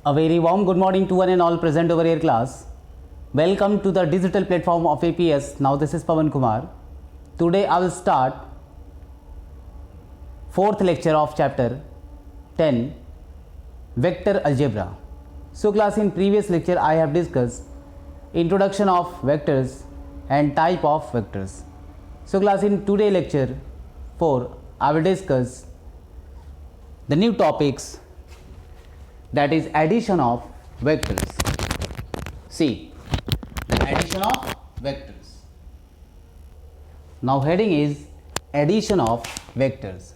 A very warm good morning to one and all present over here class. Welcome to the digital platform of APS. Now this is Pawan Kumar. Today I will start fourth lecture of chapter 10 Vector Algebra. So class, in previous lecture I have discussed introduction of vectors and type of vectors. So class, in today lecture 4 I will discuss the new topics, that is addition of vectors. See, the addition of vectors. Now heading is addition of vectors.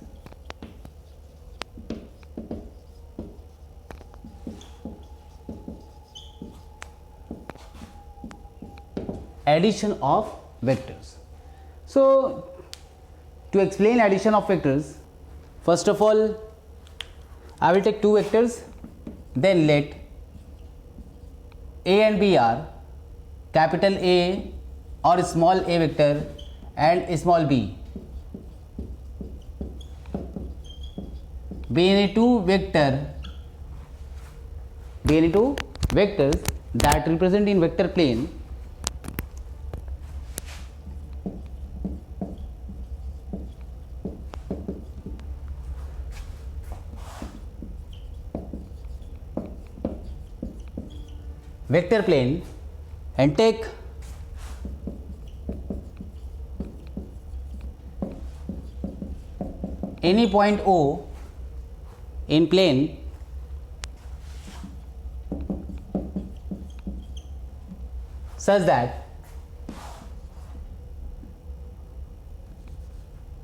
Addition of vectors. So to explain addition of vectors, first of all I will take two vectors, then let A and B are capital A or small a vector and small b. Be any two vectors that represent in vector plane and take any point O in plane such that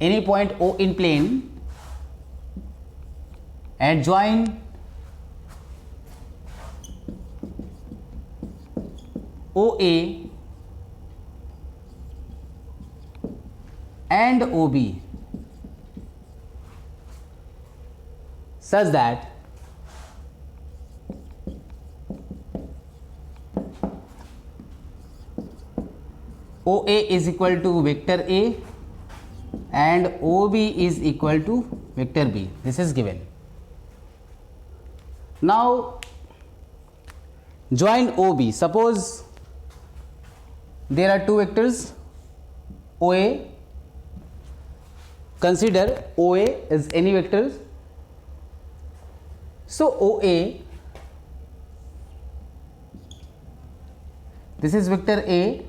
any point O in plane and join OA and OB such that OA is equal to vector A and OB is equal to vector B. This is given. Now join OB. Suppose there are two vectors OA. Consider OA is any vector. So OA, this is vector A,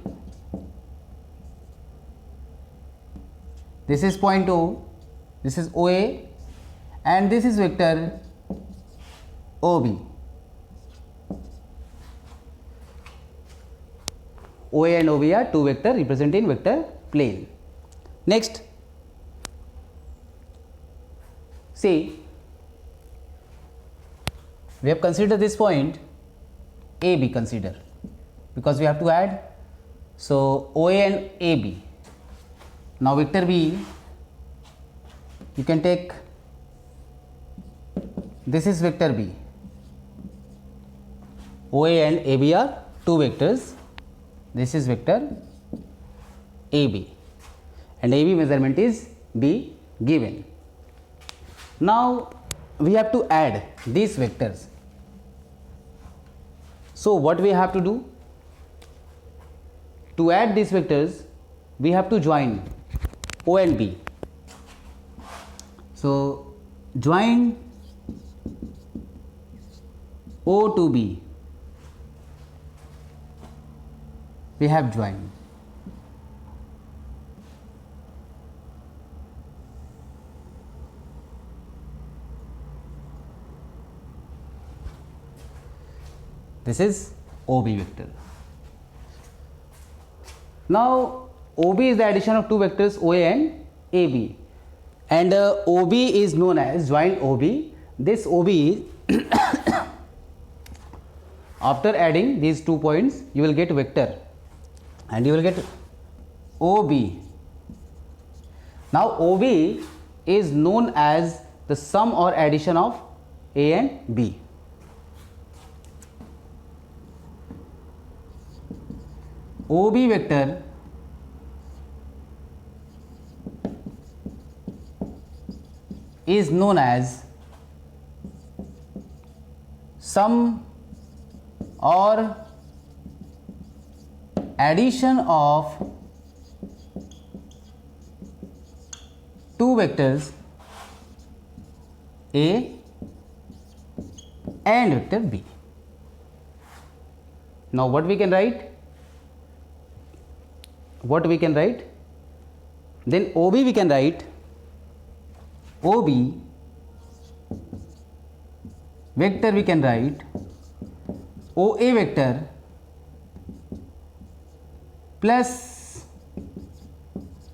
this is point O, this is OA, and this is vector OB. OA and OB are two vectors representing vector plane. Next, see, we have considered this point AB, consider, because we have to add. So OA and AB. Now vector B, you can take, this is vector B. OA and AB are two vectors. This is vector AB and AB measurement is B given. Now we have to add these vectors. So what we have to do? To add these vectors, we have to join O and B. So join O to B. We have joined. This is OB vector. Now OB is the addition of two vectors OA and AB, and OB is known as join OB. This OB is after adding these 2 points you will get vector and you will get OB. Now OB is known as the sum or addition of A and B. OB vector is known as sum or addition of two vectors A and vector B. Now what we can write? Then OB we can write OB vector, we can write OA vector plus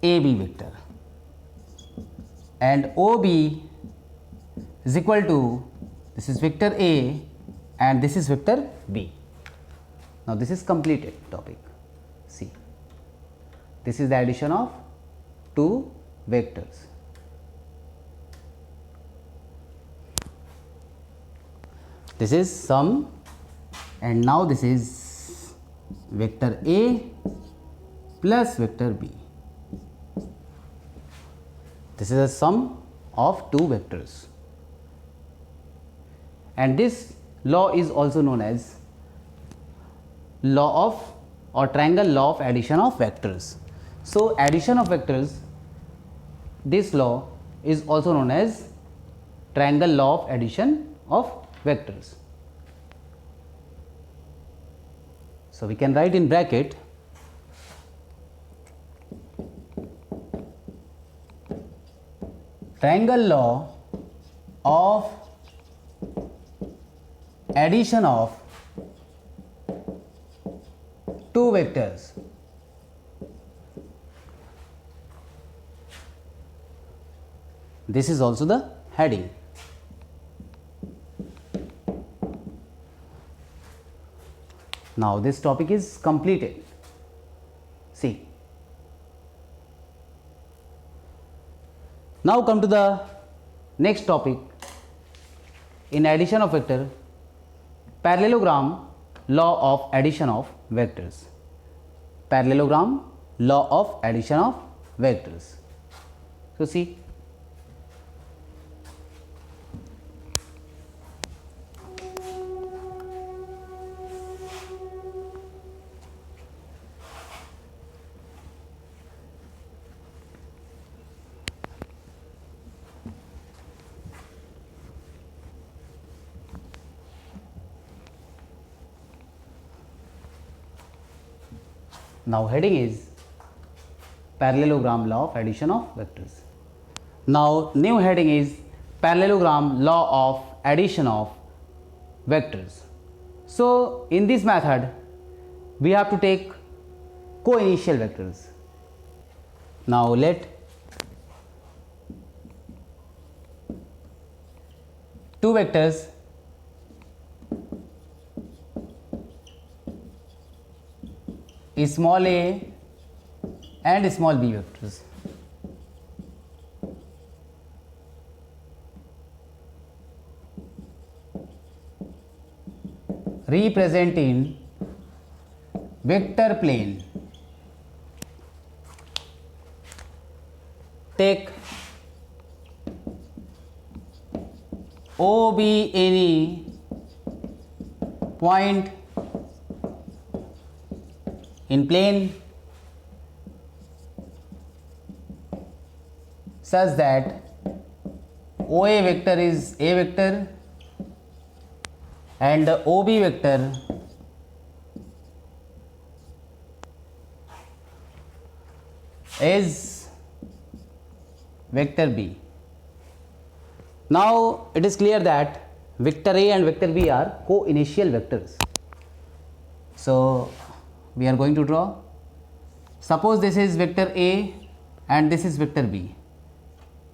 AB vector, and OB is equal to, this is vector A and this is vector B. Now this is completed topic. See, this is the addition of two vectors. This is sum, and now this is vector A plus vector B. This is a sum of two vectors, and this law is also known as law of, or triangle law of addition of vectors. So addition of vectors, this law is also known as triangle law of addition of vectors. So we can write in bracket triangle law of addition of two vectors. This is also the heading. Now this topic is completed. See, now come to the next topic in addition of vector, parallelogram law of addition of vectors. Parallelogram law of addition of vectors. So see, now heading is parallelogram law of addition of vectors. Now new heading is parallelogram law of addition of vectors. So in this method we have to take co-initial vectors. Now let two vectors small a and small b vectors represent in vector plane. Take OB any point in plane such that OA vector is a vector and the OB vector is vector B. Now it is clear that vector A and vector B are co-initial vectors. So we are going to draw. Suppose this is vector A and this is vector B.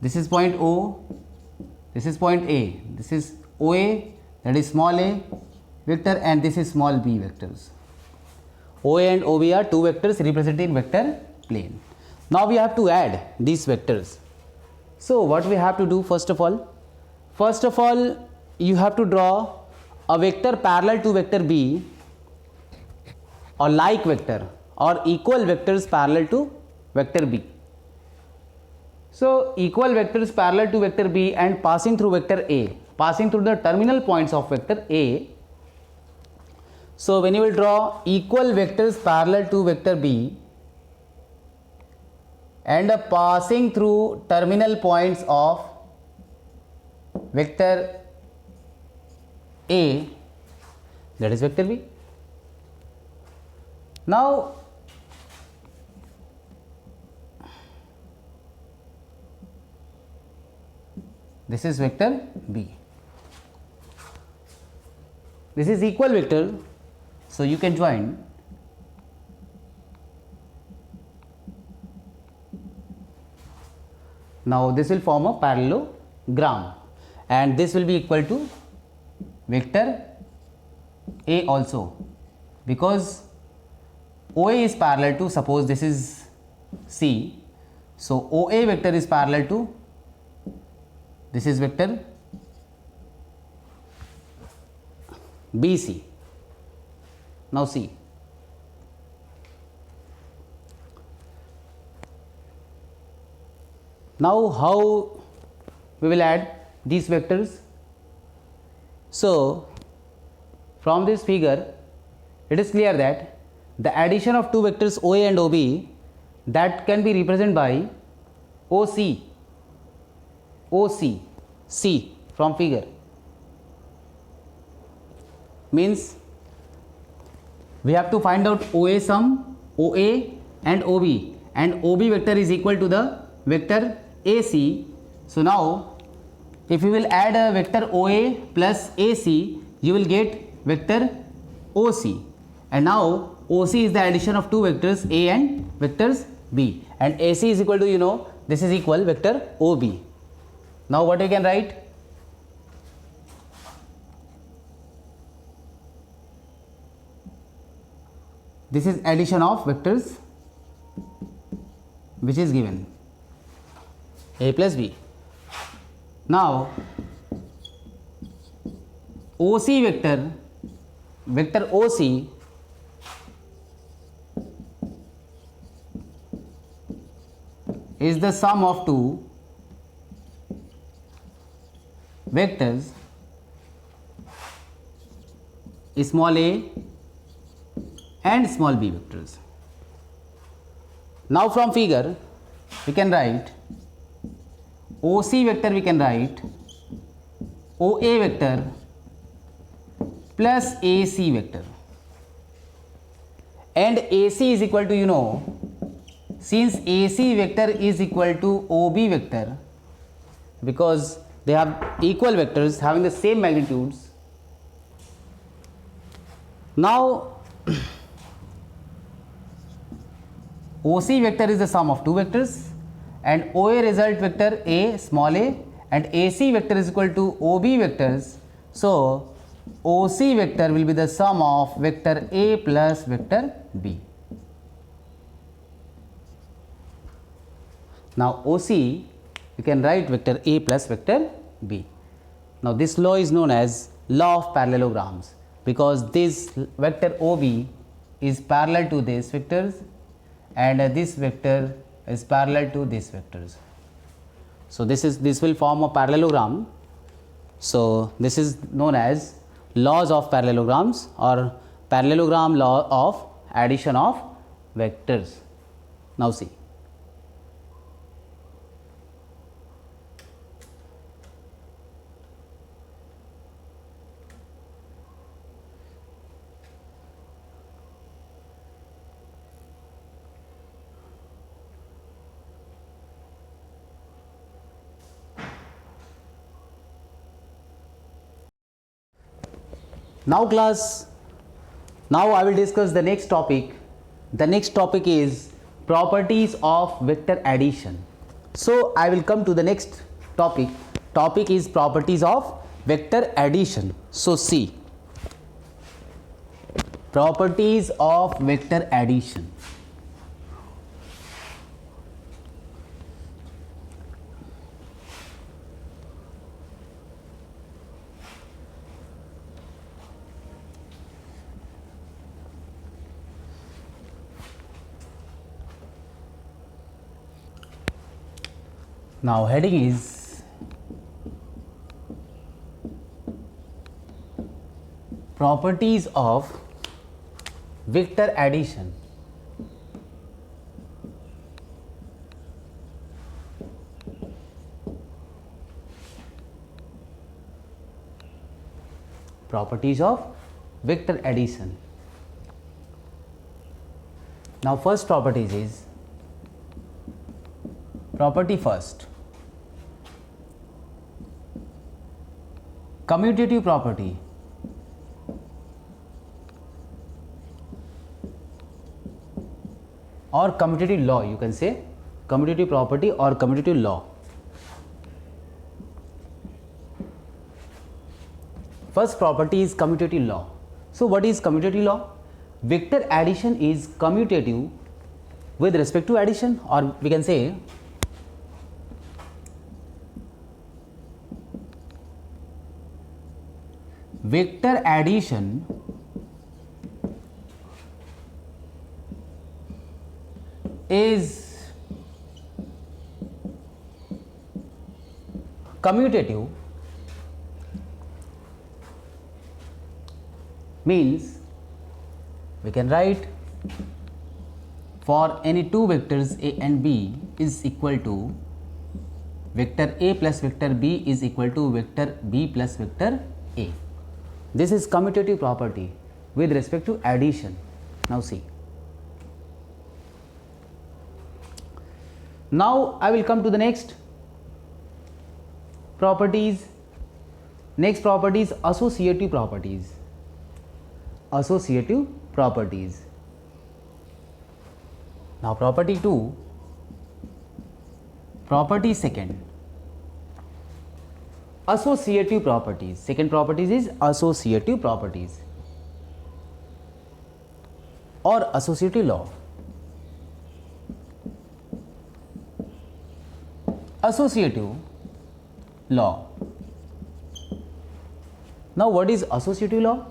This is point O, this is point A, this is OA, that is small a vector, and this is small b vectors. OA and OB are two vectors representing vector plane. Now we have to add these vectors. So what we have to do, first of all you have to draw a vector parallel to vector B, or like vector or equal vectors parallel to vector B. So equal vectors parallel to vector B and passing through vector A. passing through the terminal points of vector A. So when you will draw equal vectors parallel to vector B and passing through terminal points of vector A, that is vector B. Now this is vector B. This is equal vector, so you can join now. This will form a parallelogram and this will be equal to vector A also, because OA is parallel to, suppose this is C, so OA vector is parallel to, this is vector BC. Now see, now how we will add these vectors. So from this figure it is clear that the addition of two vectors OA and OB, that can be represented by OC, C from figure, means we have to find out OA sum, OA and OB, and OB vector is equal to the vector AC. So now if you will add a vector OA plus AC, you will get vector OC, and now OC is the addition of two vectors A and vectors B, and AC is equal to, you know, this is equal vector OB. Now what we can write? This is addition of vectors which is given A plus B. Now OC vector, vector OC is the sum of two vectors small a and small b vectors. Now from figure we can write OC vector, we can write OA vector plus AC vector, and AC is equal to, you know, since AC vector is equal to OB vector, because they have equal vectors having the same magnitudes. Now OC vector is the sum of two vectors, and OA result vector A small a, and AC vector is equal to OB vectors. So OC vector will be the sum of vector A plus vector B. Now OC you can write vector A plus vector B. Now this law is known as law of parallelograms, because this vector OB is parallel to these vectors and this vector is parallel to these vectors. So this will form a parallelogram. So this is known as laws of parallelograms or parallelogram law of addition of vectors. Now see, now class, now I will discuss the next topic. The next topic is properties of vector addition. So I will come to the next topic. Topic is properties of vector addition. So see, properties of vector addition. Now heading is properties of vector addition. Properties of vector addition. Now first properties is property first, commutative property. Or commutative law, you can say commutative property or commutative law. First property is commutative law. So what is commutative law? Vector addition is commutative with respect to addition, or we can say vector addition is commutative, means we can write for any two vectors a and b is equal to vector a plus vector b is equal to vector b plus vector a. This is commutative property with respect to addition. Now see. Now I will come to the next properties. Next property is associative properties. Associative properties. Now property 2, property second, associative properties. Second properties is associative properties or associative law. Associative law. Now what is associative law?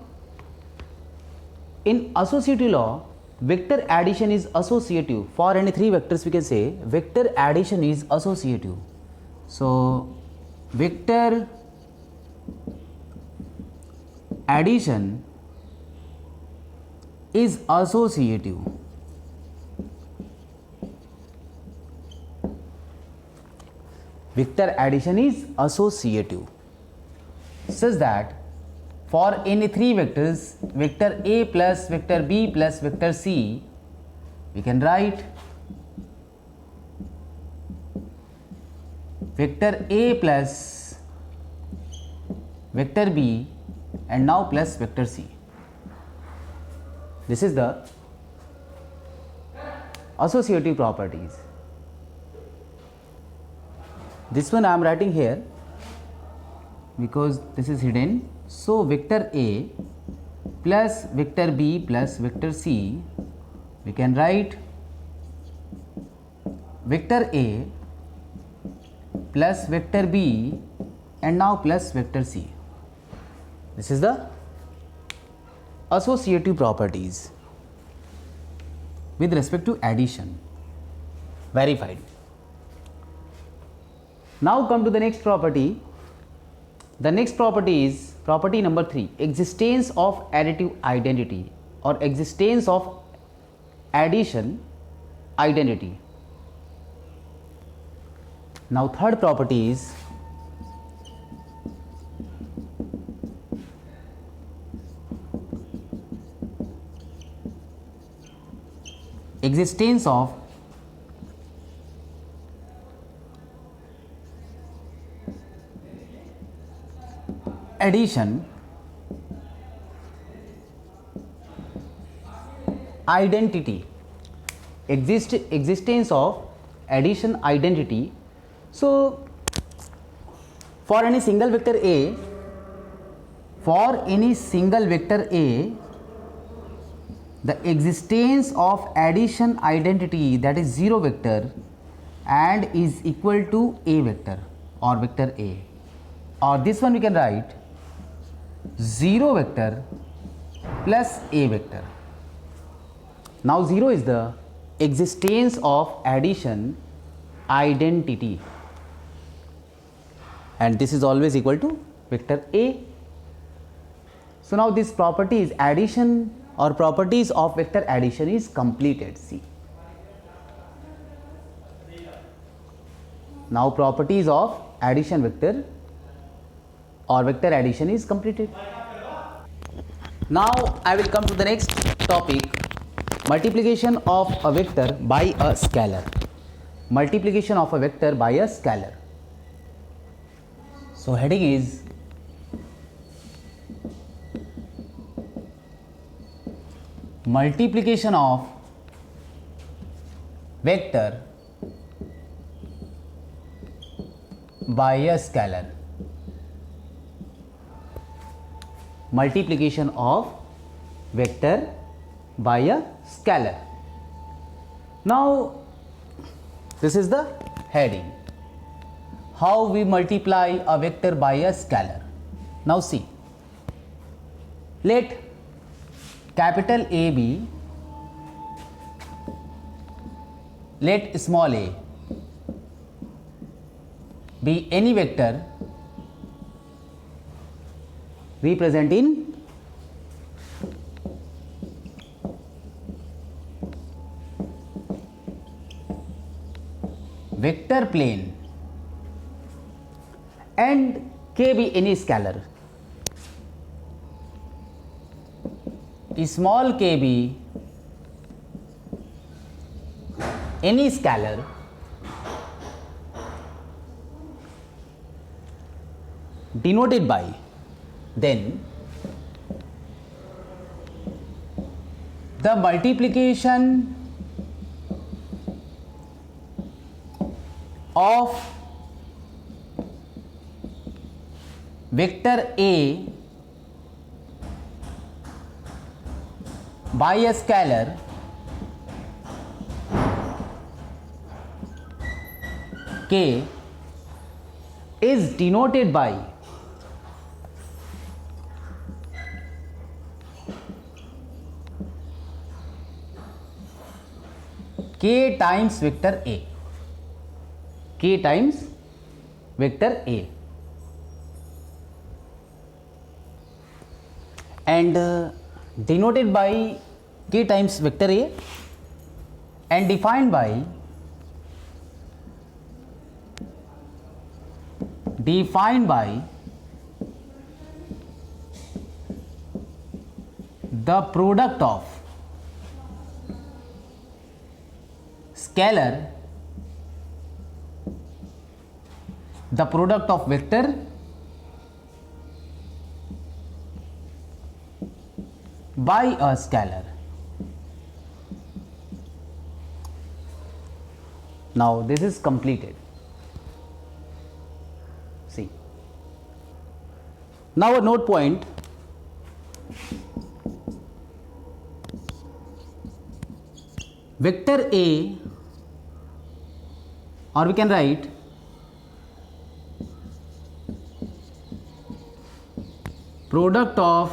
In associative law, vector addition is associative. For any three vectors we can say vector addition is associative. So vector addition is associative. Vector addition is associative such that for any three vectors, vector a plus vector b plus vector c, we can write vector a plus vector b and now plus vector c. This is the associative properties. This one I am writing here because this is hidden. So vector a plus vector b plus vector c, we can write vector a plus vector b and now plus vector c. This is the associative properties with respect to addition. Verified. Now come to the next property. The next property is property number 3, existence of additive identity or existence of addition identity. Now third property is existence of addition identity. Existence of addition identity. So for any single vector a, the existence of addition identity, that is 0 vector and is equal to a vector or vector a, or this one we can write 0 vector plus a vector. Now 0 is the existence of addition identity and this is always equal to vector a. So now this property is addition or properties of vector addition is completed. See, now properties of addition vector or vector addition is completed. Now I will come to the next topic, multiplication of a vector by a scalar. Multiplication of a vector by a scalar. So heading is multiplication of vector by a scalar. Multiplication of vector by a scalar. Now this is the heading, how we multiply a vector by a scalar. Now see, let capital A be, let small a be any vector represent in vector plane and k be any scalar. Small k be any scalar denoted by, then the multiplication of vector A by a scalar k is denoted by k times vector A. K times vector A. And denoted by k times vector A and defined by the product of scalar, the product of vector by a scalar. Now this is completed. See, now a note point, vector A, or we can write product of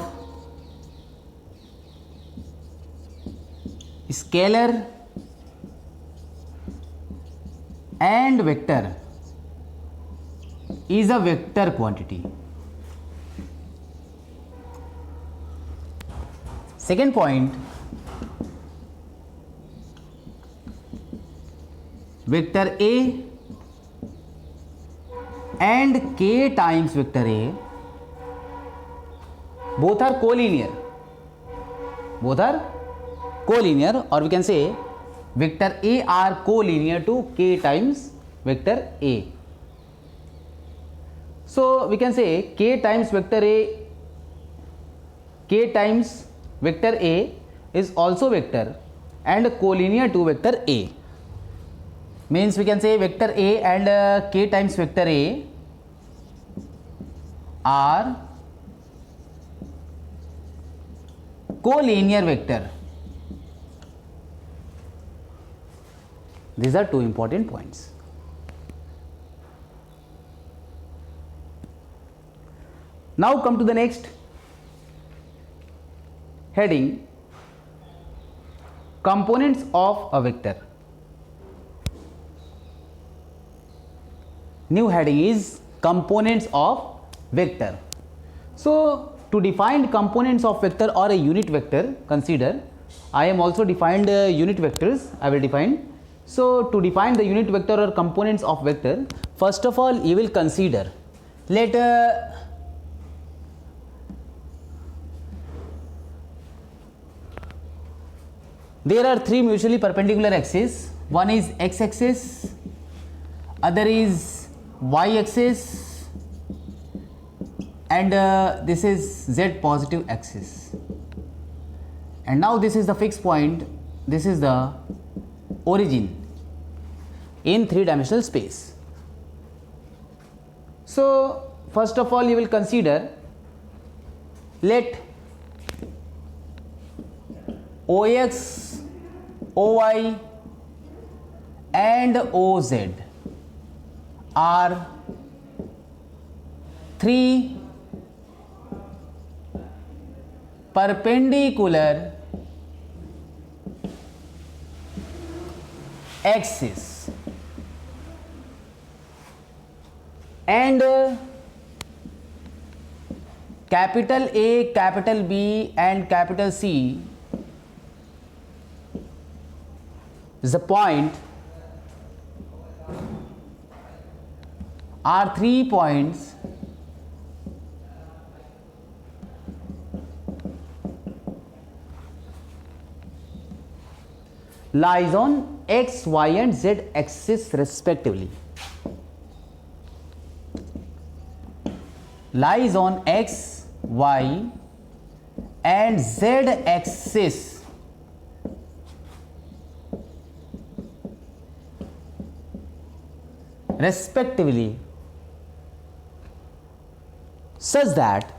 scalar and vector is a vector quantity. Second point, vector A and k times vector A both are collinear. Both are collinear, or we can say vector A are collinear to k times vector A. So we can say k times vector A is also vector and collinear to vector A. Means we can say vector A and k times vector A are collinear vector. These are two important points. Now come to the next heading, components of a vector. New heading is components of vector. So to define components of vector or a unit vector, consider I am also defined unit vectors I will define. So to define the unit vector or components of vector, first of all you will consider, let there are three mutually perpendicular axes. One is x axis, other is y axis, and this is z positive axis. And now this is the fixed point, this is the origin in three-dimensional space. So first of all you will consider, let OX, OY and OZ are three perpendicular axis, and capital A, capital B and capital C is the point, are 3 points lies on x, y and z axis respectively. Lies on x, y and z axis respectively, such that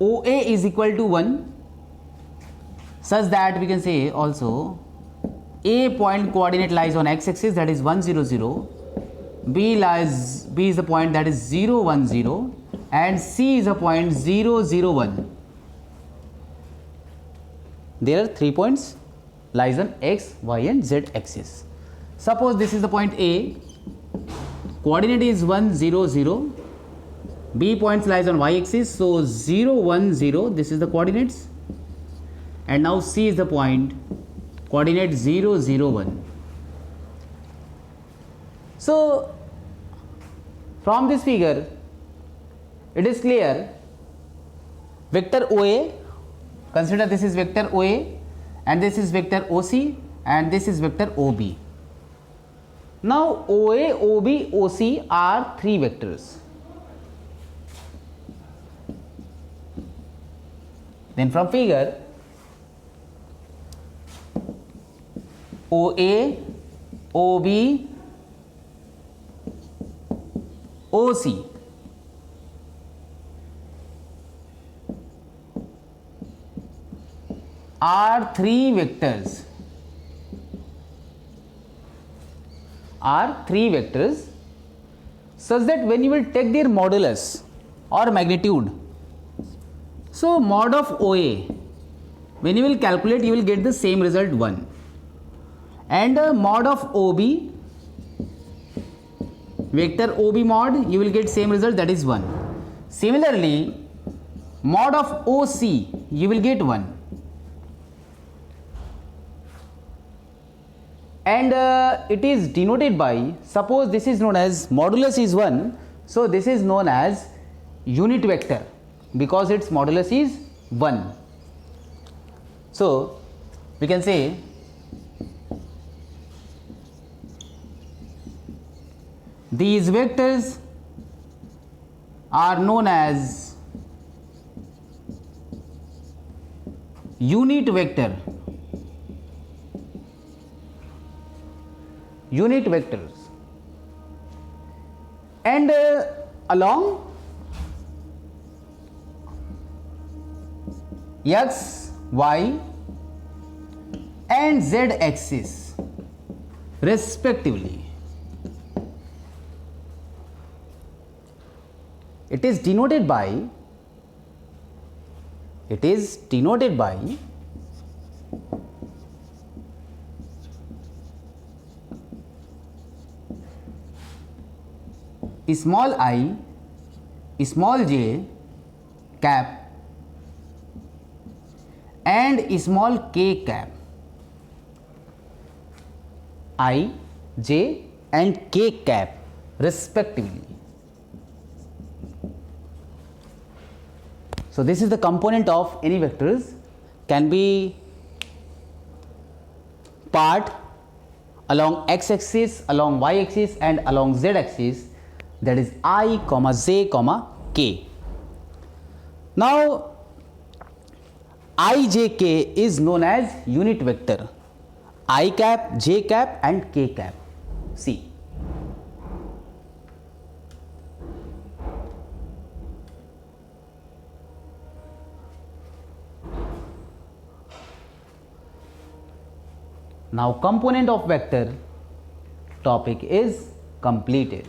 OA is equal to 1, such that we can say also A point coordinate lies on x axis, that is 1 0 0, B is the point that is 0 1 0 and C is a point 0 0 1. There are 3 points lies on x, y and z axis. Suppose this is the point A, coordinate is 1 0 0, B points lies on y axis, so 0 1 0, this is the coordinates, and now C is the point, coordinate 0 0 1. So from this figure it is clear, vector OA, consider this is vector OA and this is vector OC and this is vector OB. Now OA, OB, OC are three vectors. Then from figure, OA, OB, OC are three vectors, such that when you will take their modulus or magnitude, so mod of OA, when you will calculate you will get the same result 1, and mod of OB, vector OB mod, you will get same result, that is 1. Similarly mod of OC you will get 1, and it is denoted by, suppose this is known as modulus is 1, so this is known as unit vector because its modulus is 1. So we can say these vectors are known as unit vector, and along x, y and z axis respectively. It is denoted by small I, small j cap and small k cap. I, j and k cap respectively. So this is the component of any vectors, can be part along x axis, along y axis and along z axis, that is I, j, k. Now I, j, k is known as unit vector, I cap, j cap and k cap. See, now component of vector topic is completed.